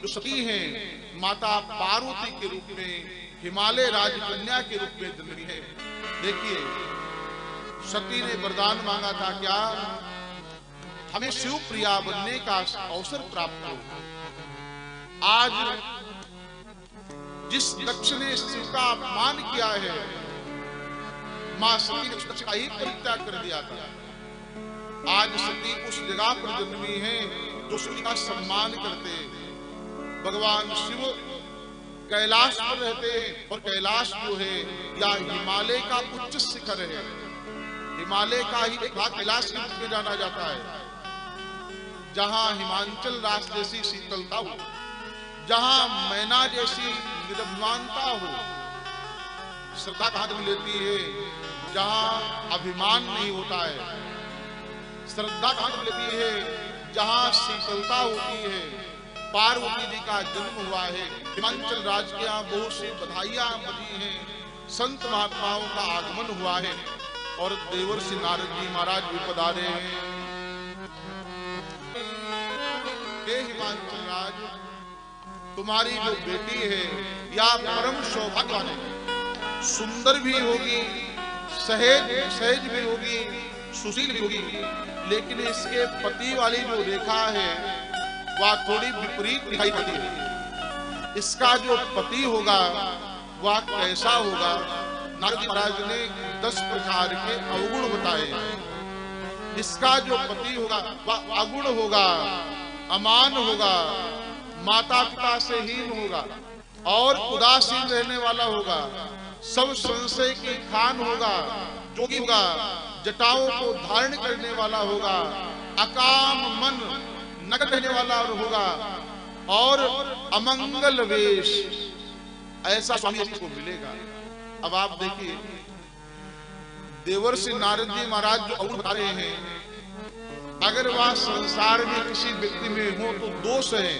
जो सती हैं माता पार्वती के रूप में, हिमालय राजकन्या के रूप में जन्मी है। देखिए, सती ने वरदान मांगा था, क्या हमें शिव प्रिया बनने का अवसर प्राप्त हो। आज जिस दक्ष ने शिव का अपमान किया है, मां सती ने उस दक्ष का ही परित्याग कर दिया था। आज सती उस जगह पर जन्मी है जो शिव का सम्मान करते हैं। भगवान शिव कैलाश पर रहते हैं और कैलाश जो है या हिमालय का उच्च शिखर है। हिमालय का ही एक भाग कैलाश के रूप में जाना जाता है, जहां हिमाचल रास जैसी शीतलता हो, जहां मैना जैसी निरभमानता हो। श्रद्धा कहां मिलती है? जहां अभिमान नहीं होता है। श्रद्धा कहां मिलती है? जहां शीतलता होती है। पार्वती जी का जन्म हुआ है। हिमाचल राज्य के यहाँ बहुत सी बधाइयां बजी हैं, संत महात्माओं का आगमन हुआ है और देवर्षि नारद जी महाराज भी पधारे हैं। हे हिमाचल राज, तुम्हारी जो बेटी है या परम सौभाग्यवान है, सुंदर भी होगी, सहज भी होगी, सुशील भी होगी, लेकिन इसके पति वाली जो रेखा है वह थोड़ी विपरीत दिखाई पड़ती है। इसका जो पति होगा वह कैसा होगा? नारद महाराज ने 10 प्रकार के अवगुण बताए। इसका जो पति होगा वह अगुण होगा, अमान होगा, माता पिता से हीन होगा और उदासीन रहने वाला होगा, सब संशय की खान होगा, जोगी होगा, जटाओं को धारण करने वाला होगा, अकाम मन नगद रहने वाला होगा और अमंगल वेश, ऐसा स्वामी को मिलेगा। अब आप देखिए, देवर्षि नारद जी महाराज जो अवगुण बता रहे हैं, अगर वह संसार में किसी व्यक्ति में हो तो दोष है,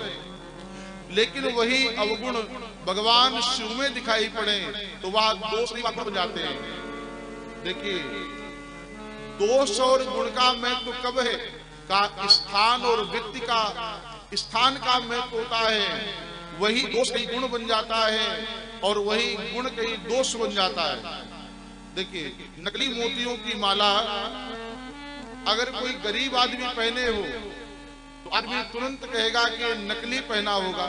लेकिन वही अवगुण भगवान शिव में दिखाई पड़े तो वह दोष नहीं बन जाते हैं। देखिए, दोष और गुण का महत्व कब है? का स्थान और व्यक्ति का स्थान का महत्व होता है। वही दोष कहीं गुण बन जाता है और वही गुण कहीं दोष बन जाता है। देखिए, नकली मोतियों की माला अगर कोई गरीब आदमी पहने हो तो आदमी तुरंत कहेगा कि नकली पहना होगा,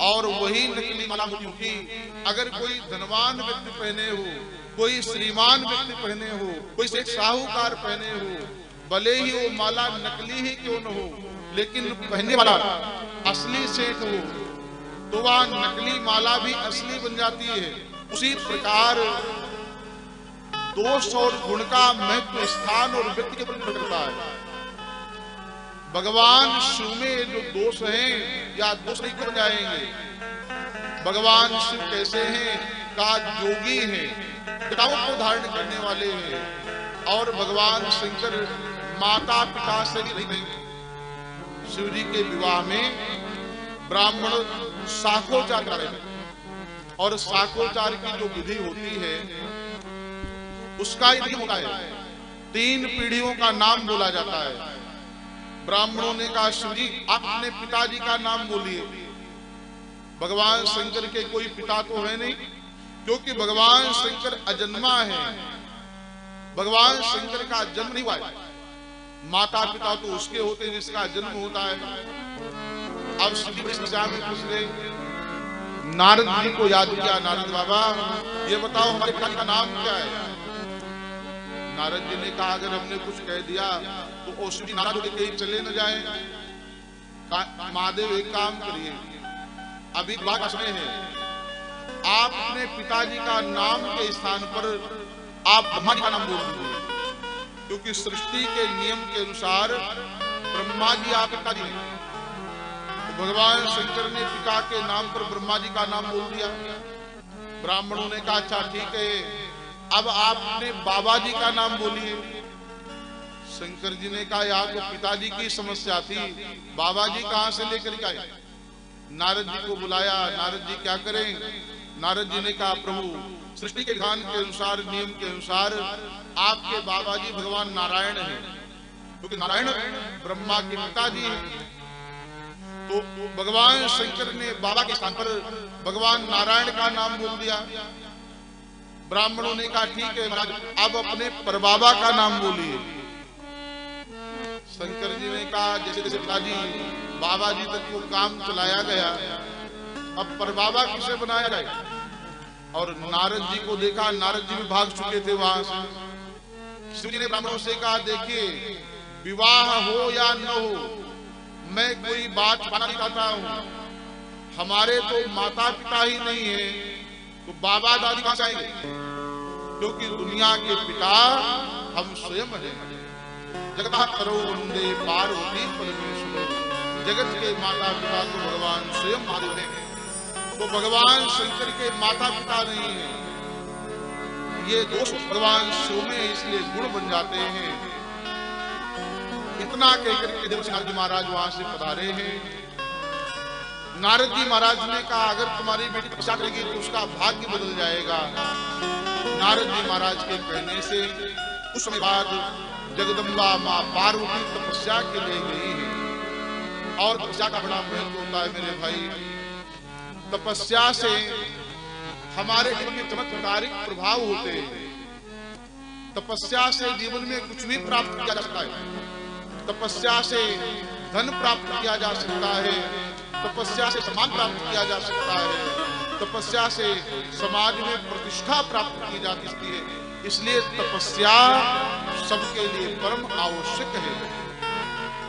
और वही नकली माला मोतियों की अगर कोई धनवान व्यक्ति पहने हो, कोई श्रीमान व्यक्ति पहने हो, कोई सेठ साहूकार पहने हो, भले ही वो माला नकली ही क्यों न हो, लेकिन पहनने वाला असली सेठ हो तो वह नकली माला भी असली बन जाती है। उसी प्रकार दोष और गुण का महत्व स्थान और व्यक्ति के प्रति करता है। भगवान शिव में जो दोष हैं या दोष नहीं बन जाएंगे। भगवान शिव कैसे हैं? का जोगी हैं, जटाओं को धारण करने वाले हैं, और भगवान शंकर माता पिता से भी नहीं। शिव जी के विवाह में ब्राह्मण साखोचार करे और साखोचार की जो विधि होती है उसका यही होता है, 3 पीढ़ियों का नाम बोला जाता है। ब्राह्मणों ने कहा, शिव जी आप अपने पिताजी का नाम बोलिए। भगवान शंकर के कोई पिता तो है नहीं, क्योंकि भगवान शंकर अजन्मा है। भगवान शंकर का जन्म नहीं हुआ है, माता पिता तो उसके होते हैं जिसका जन्म होता है। अब समस्या में पूछ रहे, नारद जी को याद किया, नारद बाबा ये बताओ हमारे पिता का नाम क्या है? नारद जी ने कहा, अगर हमने कुछ कह दिया तो ओषधि नाराज होकर कहीं चले न जाए। महादेव एक काम करिए, अभी बात समय है, आप अपने पिताजी का नाम के स्थान पर आप ब्रह्मा जी का नाम बोल दीजिए, क्योंकि सृष्टि के नियम के अनुसार ब्रह्मा जी आपके पिताजी हैं। तो भगवान शंकर ने पिता के नाम पर ब्रह्मा जी का नाम बोल दिया। ब्राह्मणों ने कहा, अच्छा ठीक है, अब आप अपने बाबा जी का नाम बोलिए। शंकर जी ने कहा, यहाँ तो पिताजी की समस्या थी, बाबा जी कहां से लेकर के आए? नारद जी को बुलाया। नारद जी क्या करें? नारद जी ने कहा, प्रभु सृष्टि के विधान के अनुसार, नियम के अनुसार आपके बाबा जी भगवान नारायण हैं, क्योंकि नारायण ब्रह्मा के पिताजी हैं। तो भगवान शंकर ने बाबा के स्थान पर भगवान नारायण का नाम बोल दिया। ब्राह्मणों ने कहा ठीक है महाराज, अब अपने परबाबा का नाम बोलिए। शंकर जी ने कहा जैसे जैसे पिताजी बाबा जी तक वो काम चलाया गया, अब परबाबा किसे बनाया जाए। और नारद जी को देखा, नारद जी भी भाग चुके थे वहां से। शिव जी ने ब्राह्मणों से कहा देखिए, विवाह हो या न हो, मैं कोई बात पाना नहीं चाहता हूं। हमारे तो माता पिता ही नहीं है तो बाबा दादी कहां से आएंगे, क्योंकि दुनिया के पिता हम स्वयं हैं। जगत करो वंदे पार्वती परमेश्वर, जगत के माता पिता तो भगवान स्वयं महादेव हैं। तो भगवान शंकर के माता पिता नहीं है, ये दोष भगवान शिव में इसलिए गुण बन जाते हैं। इतना कहकर के देवर्षि नारद जी महाराज वहां से पधारे हैं। नारद जी महाराज ने कहा अगर तुम्हारी बेटी तपस्या करेगी तो उसका भाग्य बदल जाएगा। नारद जी महाराज के कहने से उस समय बाद जगदम्बा मां पार्वती तपस्या के लिए गई है। और तपस्या का बड़ा महत्व होता है मेरे भाई। तपस्या से हमारे जीवन में चमत्कारिक प्रभाव होते हैं। तपस्या से जीवन में कुछ भी प्राप्त किया जा सकता है। तपस्या से धन प्राप्त किया जा सकता है, तपस्या से सम्मान प्राप्त किया जा सकता है, तपस्या से समाज में प्रतिष्ठा प्राप्त की जा सकती है। इसलिए तपस्या सबके लिए परम आवश्यक है।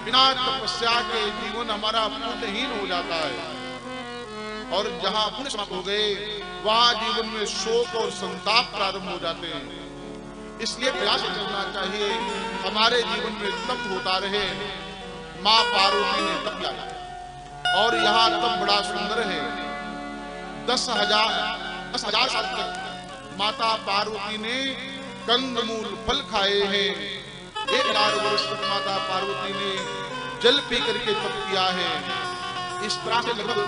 बिना तपस्या के जीवन हमारा पुण्यहीन हो जाता है और जहां पुण्य समाप्त हो गए वहां जीवन में शोक और संताप प्रारंभ हो जाते हैं। इसलिए प्रयास करना चाहिए हमारे जीवन में तप होता रहे। मां पार्वती ने तप किया और यहाँ तप बड़ा सुंदर है। 10,000 साल तक माता पार्वती ने कंदमूल फल खाए हैं। 1,000 वर्ष तक माता पार्वती ने जल पी करके तप किया है। इस तरह से लगभग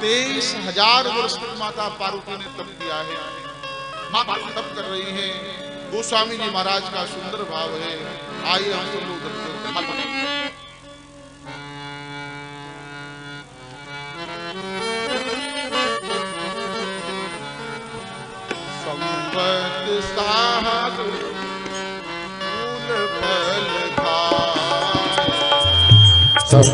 23,000 वर्ष तक माता पार्वती ने तप किया है। मां पार्वती तप कर रही है। गोस्वामी जी महाराज का सुंदर भाव है। आइए हम सब लोग संपत साहब फूल फल खाए, सब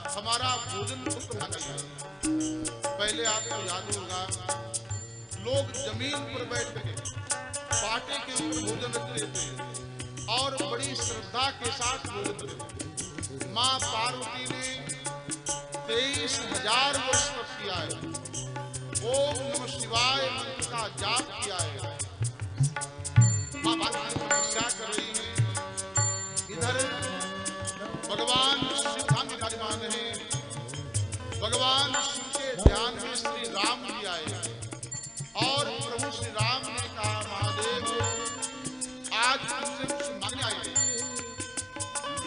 हमारा भोजन पहले आपको याद होगा लोग जमीन पर बैठ के पाटे के ऊपर भोजन रखते थे और बड़ी श्रद्धा के साथ भोजन करते थे। मां पार्वती ने 23,000 वर्ष तक किया है। ओम नमः शिवाय मंत्र का जाप किया है। मां तपस्या कर रही है, इधर भगवान शिव विराजमान है। भगवान शिव के ध्यान में श्री राम जी आए और प्रभु श्री राम ने कहा, महादेव आज तुमसे कुछ मांगने आए।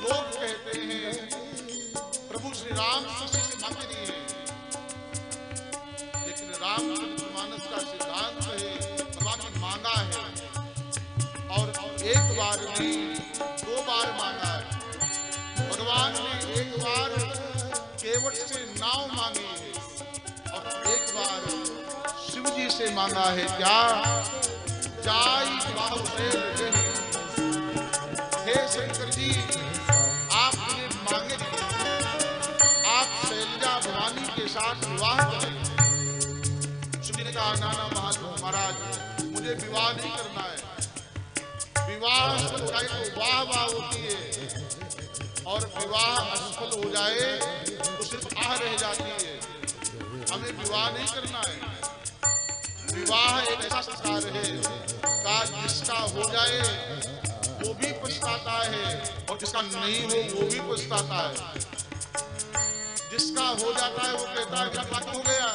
लोग कहते हैं प्रभु श्री राम किसी से मांगते नहीं है, लेकिन रामचरितमानस का सिद्धांत है भगवान ने मांगा है और एक बार नहीं 2 बार मांगा है। भगवान ने एक बार केवट से नाव मांगी है और एक बार शिव जी से मांगा है। क्या जाई बाहु से हे शंकर जी, आप मुझे मांगे थे, आप शैलजा भवानी के साथ विवाह करें। शिव जी ने कहा, नाना महाराज मुझे विवाह नहीं करना है। विवाह सफल हो जाए तो वाह वाह होती है और विवाह असफल हो जाए तो सिर्फ आह रह जाती है। हमें विवाह नहीं करना है। विवाह एक ऐसा संस्कार है का जिसका हो जाए वो भी पछताता है और जिसका नहीं हो वो भी पछताता है। जिसका हो जाता है वो कहता है क्या बात हो गया,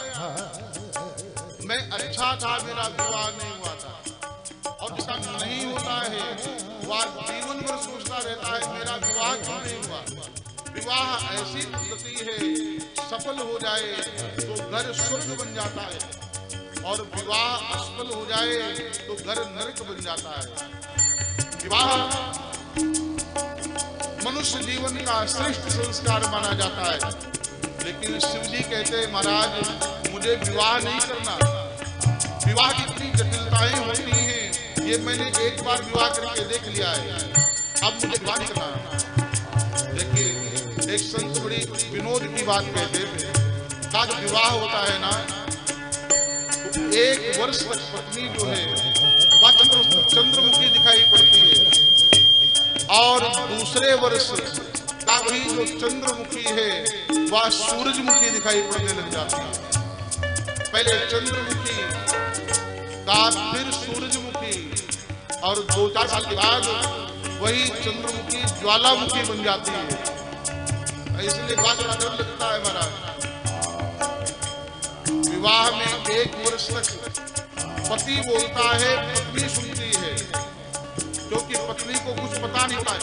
मैं अच्छा था, मेरा विवाह नहीं हुआ था। और जिसका नहीं होता है वह जीवन भर सोचता रहता है मेरा विवाह क्यों नहीं हुआ। विवाह ऐसी पद्धति है, सफल हो जाए तो घर स्वर्ग बन जाता है और विवाह असफल हो जाए तो घर नरक बन जाता है। विवाह मनुष्य जीवन का श्रेष्ठ संस्कार माना जाता है, लेकिन शिव जी कहते हैं महाराज मुझे विवाह नहीं करना। विवाह की इतनी जटिलताएं होती हैं, ये मैंने एक बार विवाह करके देख लिया है, अब मुझे विवाह नहीं करना। देखिए एक संत बड़ी विनोद की बात कहते थे, जब विवाह होता है ना तो 1 वर्ष तक पत्नी जो है वह चंद्रमुखी दिखाई पड़ती है और दूसरे वर्ष का भी जो चंद्रमुखी है वह सूरजमुखी दिखाई पड़ने लग जाती है। पहले चंद्रमुखी का फिर सूरजमुखी और 2-4 साल के बाद वही चंद्रमुखी ज्वालामुखी बन जाती है। इसलिए बात बड़ा डर लगता है महाराज। विवाह में 1 वर्ष तक पति बोलता है, पत्नी सुनती है, क्योंकि पत्नी को कुछ पता नहीं होता है,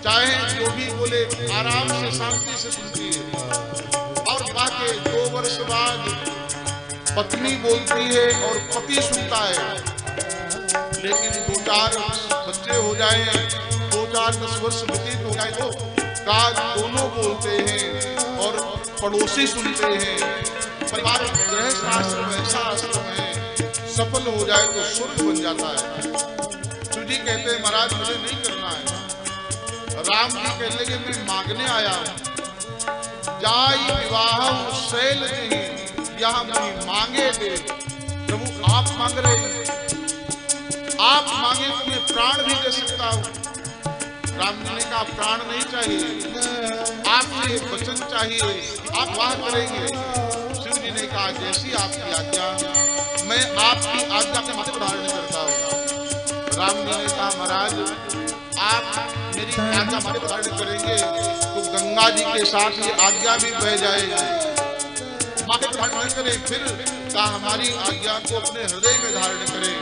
चाहे जो भी बोले आराम से शांति से सुनती है। और विवाह के 2 वर्ष बाद पत्नी बोलती है और पति सुनता है, लेकिन 2-4 बच्चे हो जाए, 2-4-10 वर्ष व्यतीत हो जाए तो काज दोनों बोलते हैं और पड़ोसी सुनते हैं। परिवार गृहस्थ आश्रम ऐसा आश्रम है, सफल हो जाए तो स्वर्ग बन जाता है। शिव जी कहते हैं महाराज मुझे नहीं करना है। राम जी कहने लगे मैं मांगने आया हूँ, जाई विवाह शैल नहीं यहाँ मुझे मांगे दे। प्रभु आप मांग रहे हैं, आप मांगे तो मैं प्राण भी दे सकता हूँ। राम जी ने कहा प्राण नहीं चाहिए, आपसे वचन चाहिए, आप वाह करेंगे। शिव जी ने कहा जैसी आपकी आज्ञा, मैं आपकी आज्ञा के माथे पर धारण करता हूँ। राम जी ने कहा महाराज आप मेरी आज्ञा माथे पर धारण करेंगे तो गंगा जी के साथ ये आज्ञा भी बह जाएगी। माथे पर धारण करें, फिर कहा हमारी आज्ञा को अपने हृदय में धारण करें।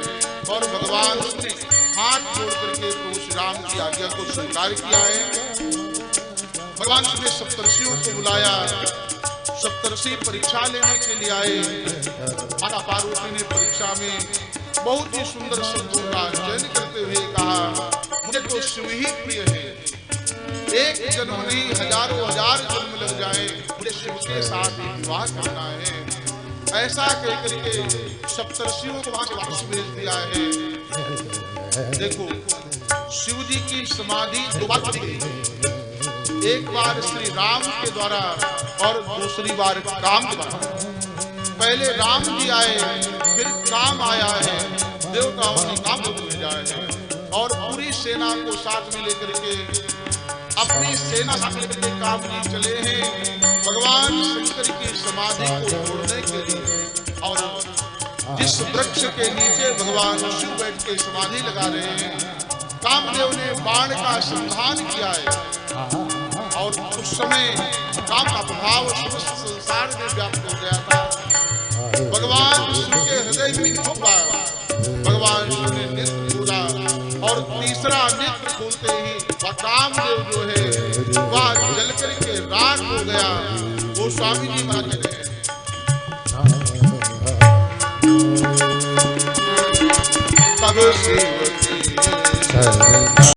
और भगवान ने हाथ जोड़ करके प्रभु श्री राम की आज्ञा को स्वीकार किया है। भगवान ने सप्तर्षियों को बुलाया, सप्तर्षि परीक्षा लेने के लिए आए। माता पार्वती ने परीक्षा में बहुत ही सुंदर शब्दों का चयन करते हुए कहा मुझे तो शिव ही प्रिय है। एक जन्म नहीं हजारों हजार जन्म लग जाए, मुझे शिव के साथ ही विवाह करना है। ऐसा कहकर के सप्तर्षियों को वहां से वापस भेज दिया है। देखो शिव जी की समाधि 2 बार बनी, एक बार श्री राम के द्वारा और दूसरी बार काम के द्वारा। पहले राम जी आए, फिर काम आया है, देवताओं ने काम को भेजा है और पूरी सेना को साथ में लेकर के अपनी सेना से लेकर कामनी चले हैं भगवान शंकर की समाधि को तोड़ने के लिए। और जिस वृक्ष के नीचे भगवान शिव बैठ के समाधि लगा रहे हैं, कामदेव ने बाण का संधान किया है और उस समय काम का प्रभाव समस्त संसार में व्याप्त हो गया था। भगवान शिव के हृदय में छुप आया। भगवान शिव ने नेत्र खोला और तीसरा नेत्र खोलते ही वह कामदेव जो है वह जल करके राख हो गया। वो स्वामी जी महाराज कहते हैं तब शिव की